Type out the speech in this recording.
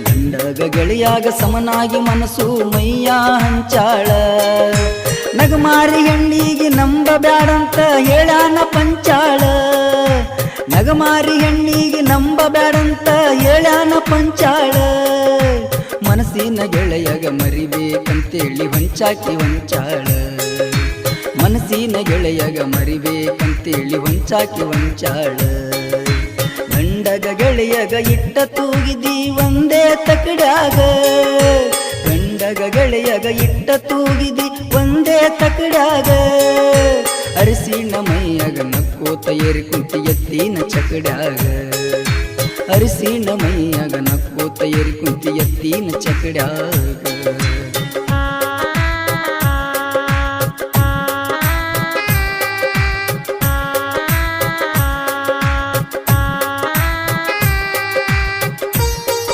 ಗಂಡಗ ಗೆಳೆಯಾಗ ಸಮನಾಗಿ ಮನಸ್ಸು ಮೈಯ ಹಂಚಾಳ ನಗಮಾರಿ ಹೆಣ್ಣಿಗೆ ನಂಬ ಬ್ಯಾಡಂತ ಹೇಳ್ಯಾನ ಪಂಚಾಳ ನಗಮಾರಿ ಹೆಣ್ಣಿಗೆ ನಂಬ ಬ್ಯಾಡಂತ ಹೇಳ್ಯಾನ ಪಂಚಾಳ ಮನಸ್ಸಿನ ಗೆಳೆಯಗ ಮರಿಬೇಕಂತೇಳಿ ಹೊಂಚಾಕಿ ಹೊಂಚಾಳ ಮನಸ್ಸಿನ ಗೆಳೆಯಗ ಮರಿಬೇಕಂತೇಳಿ ಹೊಂಚಾಕಿ ಹೊಂಚಾಳ ಗಂಡಗ ಗೆಳೆಯಗ ಇಟ್ಟ ತೂಗಿದಿ ಒಂದೇ ತಕಡ್ಯಾಗ ಗಂಡಗ ಗೆಳೆಯಗ ಇಟ್ಟ ತೂಗಿದಿ ಒಂದೇ ತಕಡ್ಯಾಗ ಅರಿಸಿನ ಮೈಯಾಗ ನಕ್ಕೋತ ಏರಿ ಕುಂತಿ ಎತ್ತಿನ ಚಕಡ್ಯಾಗ ಅರಿಸಿನ ಮೈಯಾಗ ನಕ್ಕೋತ ಏರಿ ಕುಂತಿ ಎತ್ತಿನ ಚಕಡ್ಯಾಗ